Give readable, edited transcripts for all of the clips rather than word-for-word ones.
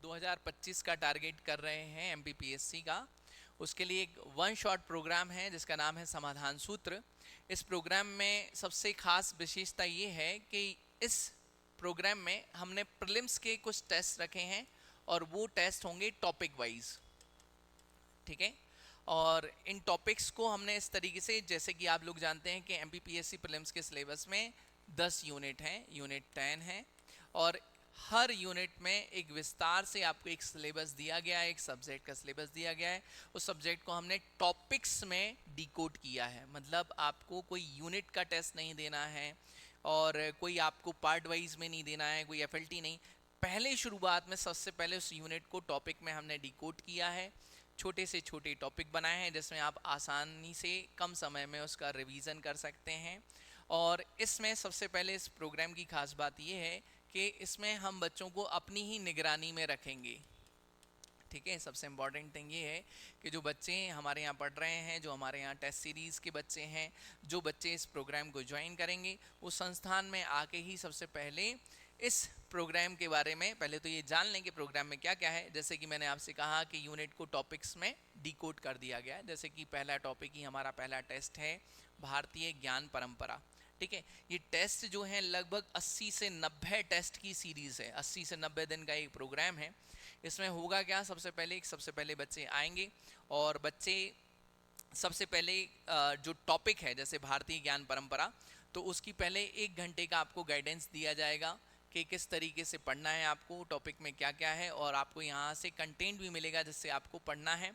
2025 का टारगेट कर रहे हैं एमपीपीएससी का। उसके लिए एक वन शॉट प्रोग्राम है जिसका नाम है समाधान सूत्र। इस प्रोग्राम में सबसे खास विशेषता ये है कि इस प्रोग्राम में हमने प्रीलिम्स के कुछ टेस्ट रखे हैं और वो टेस्ट होंगे टॉपिक वाइज। ठीक है, और इन टॉपिक्स को हमने इस तरीके से, जैसे कि आप लोग जानते हैं कि एमपीपीएससी प्रीलिम्स के सिलेबस में 10 यूनिट हैं, यूनिट 10 है, और हर यूनिट में एक विस्तार से आपको एक सिलेबस दिया गया है, एक सब्जेक्ट का सिलेबस दिया गया है। उस सब्जेक्ट को हमने टॉपिक्स में डिकोड किया है, मतलब आपको कोई यूनिट का टेस्ट नहीं देना है और कोई आपको पार्ट वाइज में नहीं देना है, कोई एफएलटी नहीं। पहले शुरुआत में सबसे पहले उस यूनिट को टॉपिक में हमने डिकोड किया है, छोटे से छोटे टॉपिक बनाए हैं जिसमें आप आसानी से कम समय में उसका रिवीजन कर सकते हैं। और इसमें सबसे पहले इस प्रोग्राम की खास बात यह है कि इसमें हम बच्चों को अपनी ही निगरानी में रखेंगे। ठीक है, सबसे इम्पॉर्टेंट थिंग ये है कि जो बच्चे हमारे यहाँ पढ़ रहे हैं, जो हमारे यहाँ टेस्ट सीरीज़ के बच्चे हैं, जो बच्चे इस प्रोग्राम को ज्वाइन करेंगे, वो संस्थान में आके ही सबसे पहले इस प्रोग्राम के बारे में पहले तो ये जान लें कि प्रोग्राम में क्या क्या है। जैसे कि मैंने आपसे कहा कि यूनिट को टॉपिक्स में डिकोड कर दिया गया है। जैसे कि पहला टॉपिक ही हमारा पहला टेस्ट है भारतीय ज्ञान परंपरा। ठीक है, ये टेस्ट जो है लगभग 80 से 90 टेस्ट की सीरीज़ है, 80 से 90 दिन का एक प्रोग्राम है। इसमें होगा क्या, सबसे पहले बच्चे आएंगे और बच्चे सबसे पहले जो टॉपिक है जैसे भारतीय ज्ञान परंपरा, तो उसकी पहले 1 घंटे का आपको गाइडेंस दिया जाएगा कि किस तरीके से पढ़ना है, आपको टॉपिक में क्या क्या है, और आपको यहाँ से कंटेंट भी मिलेगा जिससे आपको पढ़ना है।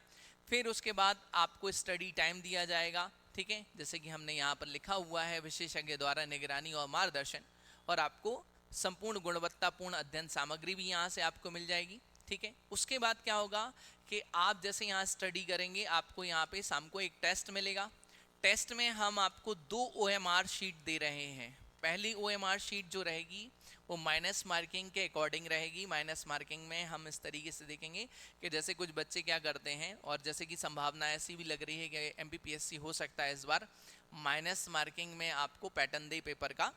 फिर उसके बाद आपको स्टडी टाइम दिया जाएगा। ठीक है, जैसे कि हमने यहाँ पर लिखा हुआ है, विशेषज्ञ द्वारा निगरानी और मार्गदर्शन, और आपको संपूर्ण गुणवत्तापूर्ण अध्ययन सामग्री भी यहाँ से आपको मिल जाएगी। ठीक है, उसके बाद क्या होगा कि आप जैसे यहाँ स्टडी करेंगे, आपको यहाँ पे शाम को एक टेस्ट मिलेगा। टेस्ट में हम आपको 2 OMR शीट दे रहे हैं। पहली OMR शीट जो रहेगी वो माइनस मार्किंग के अकॉर्डिंग रहेगी। माइनस मार्किंग में हम इस तरीके से देखेंगे कि जैसे कुछ बच्चे क्या करते हैं, और जैसे कि संभावना ऐसी भी लग रही है कि एमपीपीएससी हो सकता है इस बार माइनस मार्किंग में आपको पैटर्न दे पेपर का,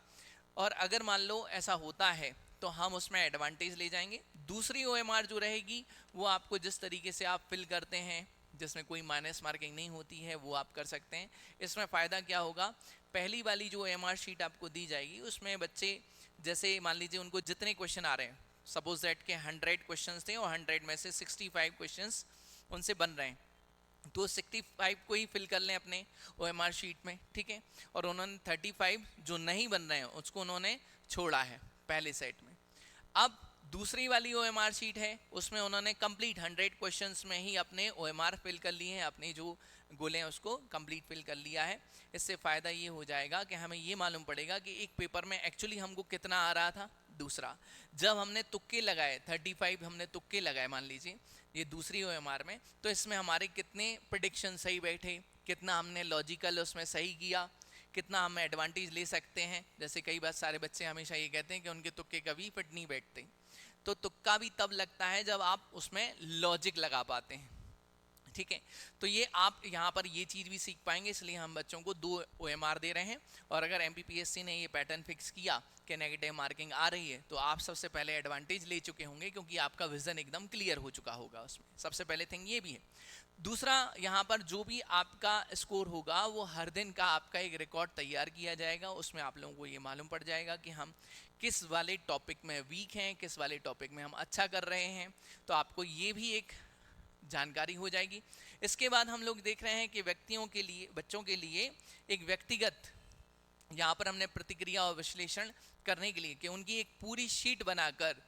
और अगर मान लो ऐसा होता है तो हम उसमें एडवांटेज ले जाएंगे। दूसरी OMR जो रहेगी वो आपको जिस तरीके से आप फिल करते हैं, जिसमें कोई माइनस मार्किंग नहीं होती है, वो आप कर सकते हैं। इसमें फ़ायदा क्या होगा, पहली वाली जो OMR शीट आपको दी जाएगी उसमें बच्चे जैसे मान लीजिए उनको जितने क्वेश्चन आ रहे हैं, सपोज दैट के 100 क्वेश्चन थे और 100 में से 65 क्वेश्चन उनसे बन रहे हैं, तो 65 को ही फिल कर लें अपने OMR शीट में। ठीक है, और उन्होंने 35 जो नहीं बन रहे हैं उसको उन्होंने छोड़ा है पहले सेट में। अब दूसरी वाली OMR शीट है, उसमें उन्होंने कंप्लीट 100 क्वेश्चंस में ही अपने OMR फिल कर लिए हैं, अपने जो गोले हैं उसको कंप्लीट फिल कर लिया है। इससे फ़ायदा ये हो जाएगा कि हमें ये मालूम पड़ेगा कि एक पेपर में एक्चुअली हमको कितना आ रहा था। दूसरा, जब हमने तुक्के लगाए 35 हमने तुक्के लगाए मान लीजिए ये दूसरी OMR में, तो इसमें हमारे कितने प्रिडिक्शन सही बैठे, कितना हमने लॉजिकल उसमें सही किया, कितना हम एडवांटेज ले सकते हैं। जैसे कई बार सारे बच्चे हमेशा ये कहते हैं कि उनके तुक्के कभी फिट नहीं बैठते, तो तुक्का भी तब लगता है जब आप उसमें लॉजिक लगा पाते हैं। ठीक है, तो ये आप यहाँ पर ये चीज़ भी सीख पाएंगे, इसलिए हम बच्चों को 2 OMR दे रहे हैं। और अगर एमपीपीएससी ने ये पैटर्न फिक्स किया कि नेगेटिव मार्किंग आ रही है, तो आप सबसे पहले एडवांटेज ले चुके होंगे क्योंकि आपका विजन एकदम क्लियर हो चुका होगा उसमें। सबसे पहले थिंग ये भी है। दूसरा, यहाँ पर जो भी आपका स्कोर होगा वो हर दिन का आपका एक रिकॉर्ड तैयार किया जाएगा। उसमें आप लोगों को ये मालूम पड़ जाएगा कि हम किस वाले टॉपिक में वीक हैं, किस वाले टॉपिक में हम अच्छा कर रहे हैं, तो आपको ये भी एक जानकारी हो जाएगी। इसके बाद हम लोग देख रहे हैं कि व्यक्तियों के लिए, बच्चों के लिए एक व्यक्तिगत यहाँ पर हमने प्रतिक्रिया और विश्लेषण करने के लिए कि उनकी एक पूरी शीट बनाकर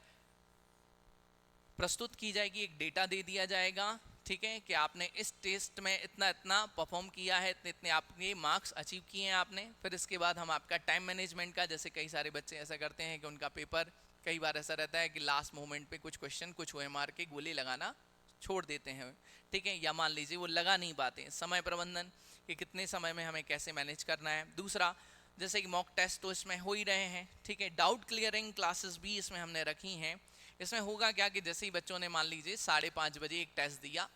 प्रस्तुत की जाएगी, एक डेटा दे दिया जाएगा। ठीक है, कि आपने इस टेस्ट में इतना इतना परफॉर्म किया है, इतने इतने आपके मार्क्स अचीव किए हैं आपने। फिर इसके बाद हम आपका टाइम मैनेजमेंट का, जैसे कई सारे बच्चे ऐसा करते हैं कि उनका पेपर कई बार ऐसा रहता है कि लास्ट मोमेंट पे कुछ क्वेश्चन, कुछ OMR के गोले लगाना छोड़ देते हैं। ठीक है, या मान लीजिए वो लगा नहीं पाते। समय प्रबंधन कि कितने समय में हमें कैसे मैनेज करना है। दूसरा, जैसे कि मॉक टेस्ट तो इसमें हो ही रहे हैं। ठीक है, डाउट क्लियरिंग क्लासेस भी इसमें हमने रखी हैं। इसमें होगा क्या कि जैसे ही बच्चों ने मान लीजिए 5:30 बजे एक टेस्ट दिया,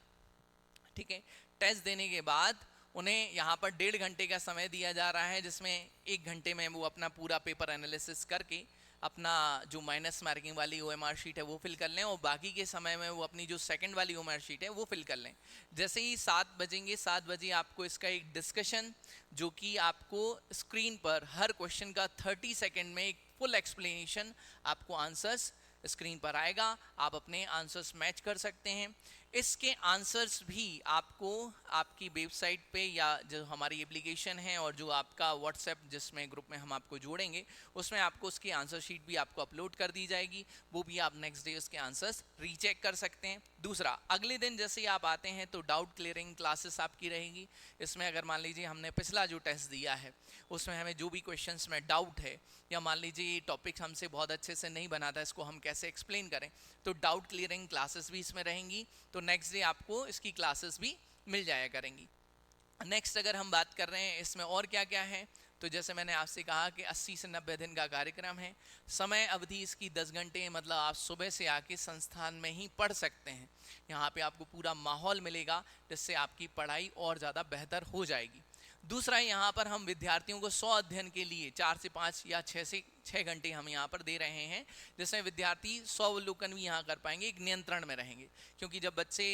ठीक है, टेस्ट देने के बाद उन्हें यहाँ पर 1.5 घंटे का समय दिया जा रहा है, जिसमें 1 घंटे में वो अपना पूरा पेपर एनालिसिस करके अपना जो माइनस मार्किंग वाली OMR शीट है वो फिल कर लें, और बाकी के समय में वो अपनी जो सेकंड वाली OMR शीट है वो फिल कर लें। जैसे ही 7 बजेंगे, 7 बजे आपको इसका एक डिस्कशन, जो कि आपको स्क्रीन पर हर क्वेश्चन का 30 सेकेंड में एक फुल एक्सप्लेनेशन, आपको आंसर्स स्क्रीन पर आएगा, आप अपने आंसर्स मैच कर सकते हैं। इसके आंसर्स भी आपको आपकी वेबसाइट पे या जो हमारी एप्लीकेशन है और जो आपका व्हाट्सएप जिसमें ग्रुप में हम आपको जोड़ेंगे, उसमें आपको उसकी आंसर शीट भी आपको अपलोड कर दी जाएगी, वो भी आप नेक्स्ट डे उसके आंसर्स रीचेक कर सकते हैं। दूसरा, अगले दिन जैसे ही आप आते हैं तो डाउट क्लियरिंग क्लासेस आपकी रहेगी। इसमें अगर मान लीजिए हमने पिछला जो टेस्ट दिया है उसमें हमें जो भी क्वेश्चंस में डाउट है, या मान लीजिए ये टॉपिक हमसे बहुत अच्छे से नहीं बना था, इसको हम कैसे एक्सप्लेन करें, तो डाउट क्लियरिंग क्लासेस भी इसमें रहेंगी। तो नेक्स्ट डे आपको इसकी क्लासेस भी मिल जाया करेंगी। नेक्स्ट अगर हम बात कर रहे हैं इसमें और क्या क्या है, तो जैसे मैंने आपसे कहा कि 80 से 90 दिन का कार्यक्रम है। समय अवधि इसकी 10 घंटे, मतलब आप सुबह से आके संस्थान में ही पढ़ सकते हैं। यहाँ पे आपको पूरा माहौल मिलेगा जिससे आपकी पढ़ाई और ज़्यादा बेहतर हो जाएगी। दूसरा, यहाँ पर हम विद्यार्थियों को 100 अध्ययन के लिए 4 से 5 या 6 से 6 घंटे हम यहाँ पर दे रहे हैं, जिसमें विद्यार्थी 100 अवलोकन भी यहाँ कर पाएंगे, एक नियंत्रण में रहेंगे। क्योंकि जब बच्चे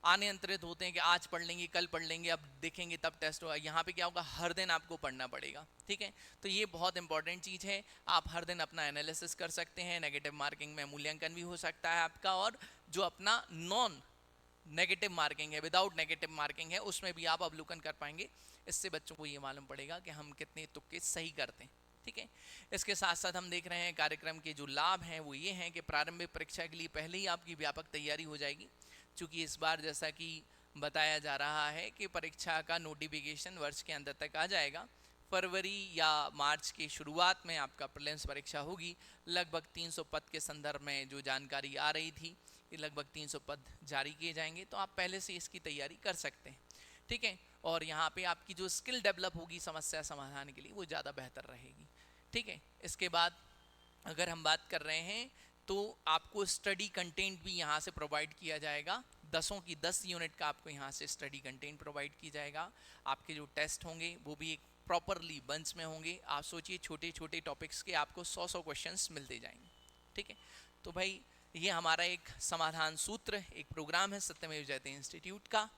अनियंत्रित होते हैं कि आज पढ़ लेंगे, कल पढ़ लेंगे, अब देखेंगे तब टेस्ट होगा, यहाँ पे क्या होगा, हर दिन आपको पढ़ना पड़ेगा। ठीक है, तो ये बहुत इंपॉर्टेंट चीज़ है। आप हर दिन अपना एनालिसिस कर सकते हैं, नेगेटिव मार्किंग में मूल्यांकन भी हो सकता है आपका, और जो अपना नॉन नेगेटिव मार्किंग है, विदाउट नेगेटिव मार्किंग है, उसमें भी आप अवलोकन कर पाएंगे। इससे बच्चों को ये मालूम पड़ेगा कि हम कितने तुक्के सही करते हैं। ठीक है, इसके साथ साथ हम देख रहे हैं कार्यक्रम के जो लाभ हैं वो ये हैं कि प्रारंभिक परीक्षा के लिए पहले ही आपकी व्यापक तैयारी हो जाएगी। चूँकि इस बार जैसा कि बताया जा रहा है कि परीक्षा का नोटिफिकेशन वर्ष के अंत तक आ जाएगा, फरवरी या मार्च की शुरुआत में आपका प्रीलिम्स परीक्षा होगी। लगभग 300 पद के संदर्भ में जो जानकारी आ रही थी कि लगभग 300 पद जारी किए जाएंगे, तो आप पहले से इसकी तैयारी कर सकते हैं। ठीक है, और यहाँ पे आपकी जो स्किल डेवलप होगी समस्या समाधान के लिए, वो ज़्यादा बेहतर रहेगी। ठीक है, इसके बाद अगर हम बात कर रहे हैं तो आपको स्टडी कंटेंट भी यहाँ से प्रोवाइड किया जाएगा। 10 की 10 यूनिट का आपको यहाँ से स्टडी कंटेंट प्रोवाइड की जाएगा। आपके जो टेस्ट होंगे वो भी एक प्रॉपरली बंच में होंगे। आप सोचिए, छोटे छोटे टॉपिक्स के आपको 100 क्वेश्चंस मिलते जाएंगे। ठीक है, तो भाई ये हमारा एक समाधान सूत्र, एक प्रोग्राम है सत्यमेव जयते इंस्टीट्यूट का।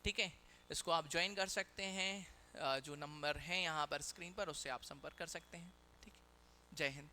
ठीक है, इसको आप ज्वाइन कर सकते हैं, जो नंबर है यहाँ पर स्क्रीन पर, उससे आप संपर्क कर सकते हैं। ठीक है, जय हिंद।